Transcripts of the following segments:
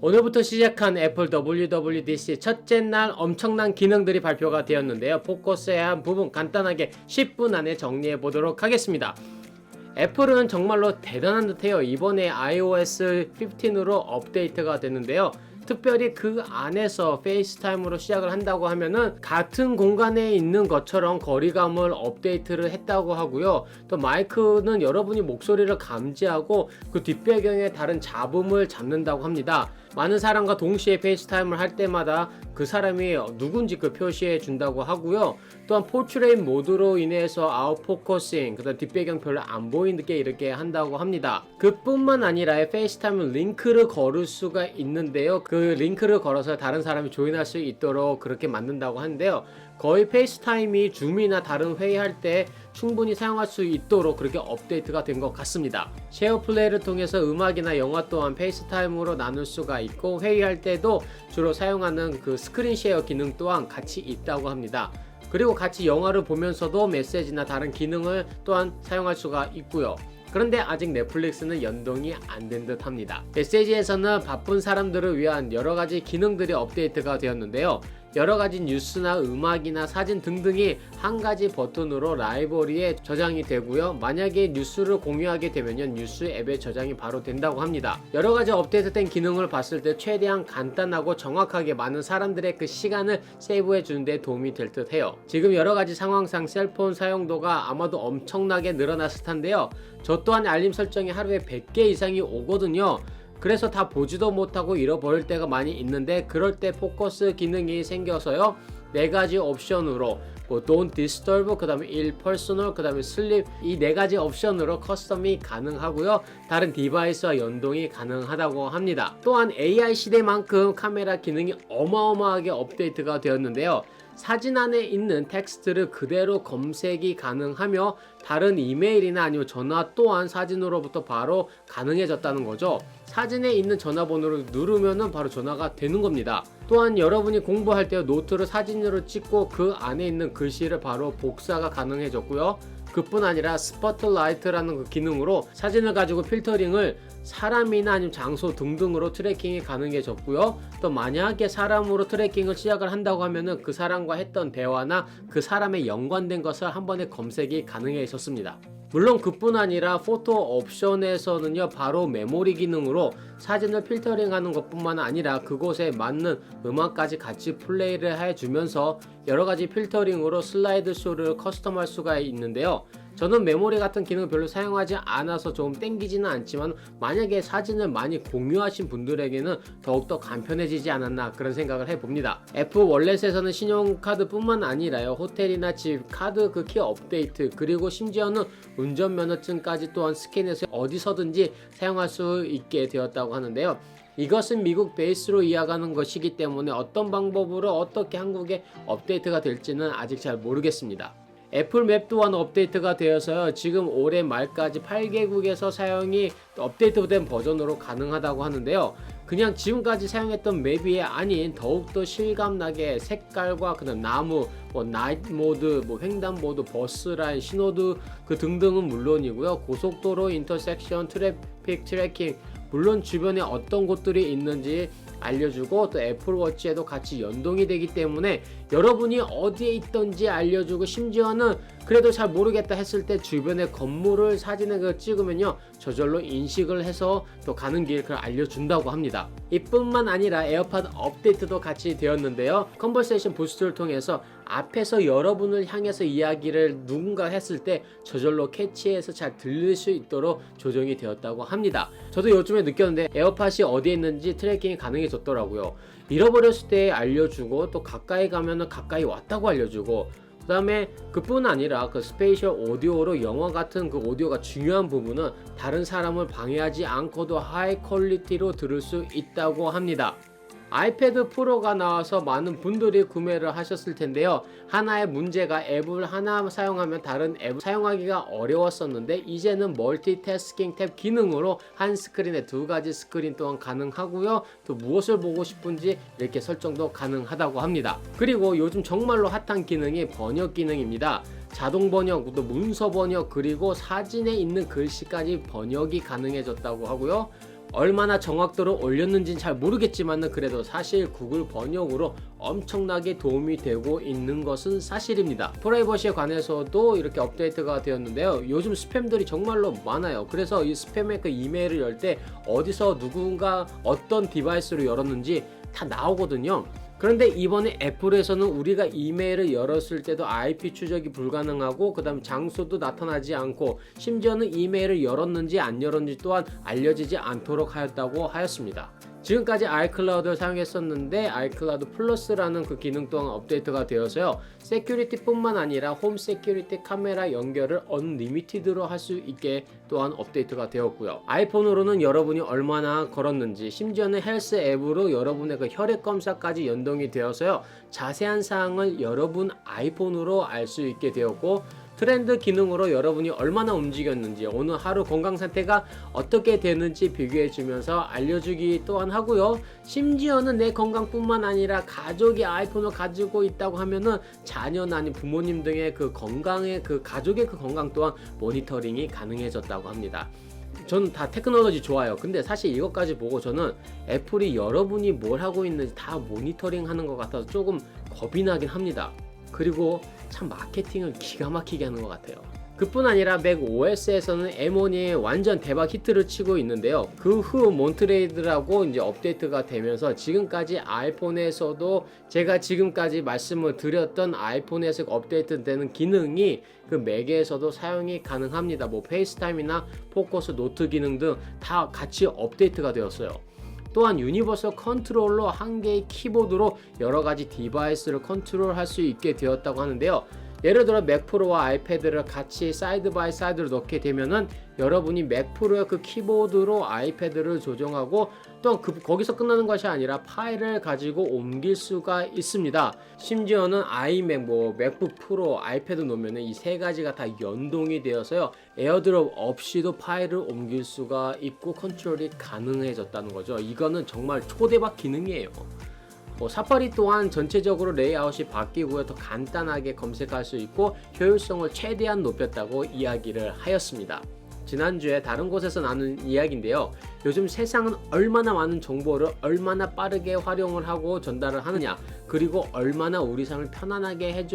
오늘부터 시작한 애플 WWDC 첫째 날 엄청난 기능들이 발표가 되었는데요. 포커스해야 한 부분 간단하게 10분 안에 정리해 보도록 하겠습니다. 애플은 정말로 대단한 듯해요. 이번에 iOS 15으로 업데이트가 됐는데요. 특별히 그 안에서 페이스타임으로 시작을 한다고 하면은 같은 공간에 있는 것처럼 거리감을 업데이트를 했다고 하고요. 또 마이크는 여러분이 목소리를 감지하고 그 뒷배경에 다른 잡음을 잡는다고 합니다. 많은 사람과 동시에 페이스타임을 할 때마다 그 사람이 누군지 그 표시해 준다고 하고요. 또한 포트레이트 모드로 인해서 아웃포커싱, 그다음 뒷배경 별로 안 보이게 이렇게 한다고 합니다. 그뿐만 아니라 페이스타임 링크를 걸을 수가 있는데요. 그 링크를 걸어서 다른 사람이 조인할 수 있도록 그렇게 만든다고 하는데요. 거의 페이스타임이 줌이나 다른 회의할 때 충분히 사용할 수 있도록 그렇게 업데이트가 된 것 같습니다. 쉐어 플레이를 통해서 음악이나 영화 또한 페이스타임으로 나눌 수가 있고, 회의할 때도 주로 사용하는 그 스크린 쉐어 기능 또한 같이 있다고 합니다. 그리고 같이 영화를 보면서도 메시지나 다른 기능을 또한 사용할 수가 있고요. 그런데 아직 넷플릭스는 연동이 안 된 듯 합니다. 메시지에서는 바쁜 사람들을 위한 여러가지 기능들이 업데이트가 되었는데요. 여러가지 뉴스나 음악이나 사진 등등이 한 가지 버튼으로 라이브러리에 저장이 되고요. 만약에 뉴스를 공유하게 되면 뉴스 앱에 저장이 바로 된다고 합니다. 여러가지 업데이트된 기능을 봤을 때 최대한 간단하고 정확하게 많은 사람들의 그 시간을 세이브해 주는 데 도움이 될 듯 해요. 지금 여러가지 상황상 셀폰 사용도가 아마도 엄청나게 늘어났을 텐데요. 저 또한 알림 설정이 하루에 100개 이상이 오거든요. 그래서 다 보지도 못하고 잃어버릴 때가 많이 있는데, 그럴 때 포커스 기능이 생겨서요. 4가지 옵션으로 Don't Disturb, 그 다음에 Personal, 그 다음에 Sleep, 이 4가지 옵션으로 커스텀이 가능하고요. 다른 디바이스와 연동이 가능하다고 합니다. 또한 AI 시대만큼 카메라 기능이 어마어마하게 업데이트가 되었는데요. 사진 안에 있는 텍스트를 그대로 검색이 가능하며 다른 이메일이나 아니면 전화 또한 사진으로부터 바로 가능해졌다는 거죠. 사진에 있는 전화번호를 누르면은 바로 전화가 되는 겁니다. 또한 여러분이 공부할 때 노트를 사진으로 찍고 그 안에 있는 글씨를 바로 복사가 가능해졌고요. 그뿐 아니라 스포트라이트라는 그 기능으로 사진을 가지고 필터링을 사람이나 아니면 장소 등등으로 트래킹이 가능해졌고요. 또 만약에 사람으로 트래킹을 시작을 한다고 하면은 그 사람과 했던 대화나 그 사람의 연관된 것을 한 번에 검색이 가능해졌습니다. 물론 그뿐 아니라 포토 옵션에서는요, 바로 메모리 기능으로 사진을 필터링하는 것뿐만 아니라 그곳에 맞는 음악까지 같이 플레이를 해주면서 여러가지 필터링으로 슬라이드 쇼를 커스텀할 수가 있는데요. 저는 메모리 같은 기능을 별로 사용하지 않아서 조금 땡기지는 않지만, 만약에 사진을 많이 공유하신 분들에게는 더욱더 간편해지지 않았나 그런 생각을 해봅니다. 애플 월렛에서는 신용카드 뿐만 아니라요, 호텔이나 집 카드 그 키 업데이트, 그리고 심지어는 운전면허증까지 또한 스캔해서 어디서든지 사용할 수 있게 되었다고 하는데요. 이것은 미국 베이스로 이야기하는 것이기 때문에 어떤 방법으로 어떻게 한국에 업데이트가 될지는 아직 잘 모르겠습니다. 애플 맵 또한 업데이트가 되어서요, 지금 올해 말까지 8개국에서 사용이 업데이트된 버전으로 가능하다고 하는데요. 그냥 지금까지 사용했던 맵이 아닌 더욱더 실감나게 색깔과 그다음 나무, 나이트 모드, 횡단보도, 버스라인, 신호등 그 등등은 물론이고요. 고속도로 인터섹션, 트래픽 트래킹, 물론 주변에 어떤 곳들이 있는지 알려주고, 또 애플워치에도 같이 연동이 되기 때문에 여러분이 어디에 있던지 알려주고, 심지어는 그래도 잘 모르겠다 했을 때 주변의 건물을 사진을 찍으면요, 저절로 인식을 해서 또 가는 길 그걸 알려준다고 합니다. 이뿐만 아니라 에어팟 업데이트도 같이 되었는데요. 컨버세이션 부스트를 통해서 앞에서 여러분을 향해서 이야기를 누군가 했을 때 저절로 캐치해서 잘 들릴 수 있도록 조정이 되었다고 합니다. 저도 요즘에 느꼈는데 에어팟이 어디에 있는지 트래킹이 가능해졌더라고요. 잃어버렸을 때 알려주고, 또 가까이 가면은 가까이 왔다고 알려주고, 그 다음에 그뿐 아니라 그 스페이셜 오디오로 영화 같은 그 오디오가 중요한 부분은 다른 사람을 방해하지 않고도 하이 퀄리티로 들을 수 있다고 합니다. 아이패드 프로가 나와서 많은 분들이 구매를 하셨을 텐데요. 하나의 문제가 앱을 하나 사용하면 다른 앱을 사용하기가 어려웠었는데, 이제는 멀티태스킹 탭 기능으로 한 스크린에 2가지 스크린 또한 가능하고요. 또 무엇을 보고 싶은지 이렇게 설정도 가능하다고 합니다. 그리고 요즘 정말로 핫한 기능이 번역 기능입니다. 자동 번역, 또 문서 번역, 그리고 사진에 있는 글씨까지 번역이 가능해졌다고 하고요. 얼마나 정확도로 올렸는지는 잘 모르겠지만은 그래도 사실 구글 번역으로 엄청나게 도움이 되고 있는 것은 사실입니다. 프라이버시에 관해서도 이렇게 업데이트가 되었는데요. 요즘 스팸들이 정말로 많아요. 그래서 이 스팸의 그 이메일을 열 때 어디서 누군가 어떤 디바이스로 열었는지 다 나오거든요. 그런데 이번에 애플에서는 우리가 이메일을 열었을 때도 IP 추적이 불가능하고 그 다음 장소도 나타나지 않고 심지어는 이메일을 열었는지 안 열었는지 또한 알려지지 않도록 하였다고 하였습니다. 지금까지 아이클라우드를 사용했었는데 아이클라우드 플러스라는 그 기능 또한 업데이트가 되어서요. 세큐리티 뿐만 아니라 홈 세큐리티 카메라 연결을 언리미티드로 할 수 있게 또한 업데이트가 되었고요. 아이폰으로는 여러분이 얼마나 걸었는지 심지어는 헬스 앱으로 여러분의 그 혈액 검사까지 연동이 되어서요. 자세한 사항을 여러분 아이폰으로 알 수 있게 되었고 트렌드 기능으로 여러분이 얼마나 움직였는지 오늘 하루 건강 상태가 어떻게 되는지 비교해 주면서 알려주기 또한 하고요. 심지어는 내 건강뿐만 아니라 가족이 아이폰을 가지고 있다고 하면은 자녀나 아닌 부모님 등의 그 건강의 그 가족의 그 건강 또한 모니터링이 가능해졌다고 합니다. 저는 다 테크놀로지 좋아요. 근데 사실 이것까지 보고 저는 애플이 여러분이 뭘 하고 있는지 다 모니터링 하는 것 같아서 조금 겁이 나긴 합니다. 그리고 참 마케팅을 기가 막히게 하는 것 같아요. 그뿐 아니라 맥 OS에서는 M1이 완전 대박 히트를 치고 있는데요. 그 후 몬트레이드라고 이제 업데이트가 되면서 지금까지 아이폰에서도 제가 지금까지 말씀을 드렸던 아이폰에서 업데이트되는 기능이 그 맥에서도 사용이 가능합니다. 뭐 페이스타임이나 포커스 노트 기능 등 다 같이 업데이트가 되었어요. 또한 유니버설 컨트롤러 한 개의 키보드로 여러 가지 디바이스를 컨트롤할 수 있게 되었다고 하는데요. 예를 들어 맥 프로와 아이패드를 같이 사이드 바이 사이드로 넣게 되면은 여러분이 맥 프로의 그 키보드로 아이패드를 조정하고 또한 거기서 끝나는 것이 아니라 파일을 가지고 옮길 수가 있습니다. 심지어는 아이맥, 맥북 프로, 아이패드 놓으면은 이 세 가지가 다 연동이 되어서요. 에어드롭 없이도 파일을 옮길 수가 있고 컨트롤이 가능해졌다는 거죠. 이거는 정말 초대박 기능이에요. 사파리 또한 전체적으로 레이아웃이 바뀌고요. 더 간단하게 검색할 수 있고 효율성을 최대한 높였다고 이야기를 하였습니다. 지난주에 다른 곳에서 나눈 이야기인데요. 요즘 세상은 얼마나 많은 정보를 얼마나 빠르게 활용을 하고 전달을 하느냐, 그리고 얼마나 우리 삶을 편안하게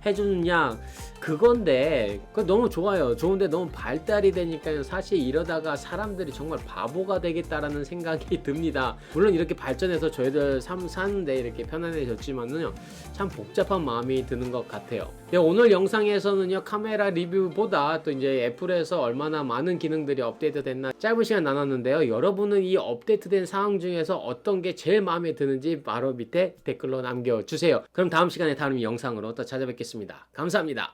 해주느냐, 그건데 그거 너무 좋아요. 좋은데 너무 발달이 되니까 사실 이러다가 사람들이 정말 바보가 되겠다라는 생각이 듭니다. 물론 이렇게 발전해서 저희들 삶 사는데 이렇게 편안해졌지만은요, 참 복잡한 마음이 드는 것 같아요. 오늘 영상에서는요, 카메라 리뷰보다 또 이제 애플에서 얼마나 많은 기능들이 업데이트 됐나 짧은 시간 나눴는데요. 여러분은 이 업데이트된 상황 중에서 어떤 게 제일 마음에 드는지 바로 밑에 댓글로 남겨주세요. 그럼 다음 시간에 다른 영상으로 또 찾아뵙겠습니다. 감사합니다.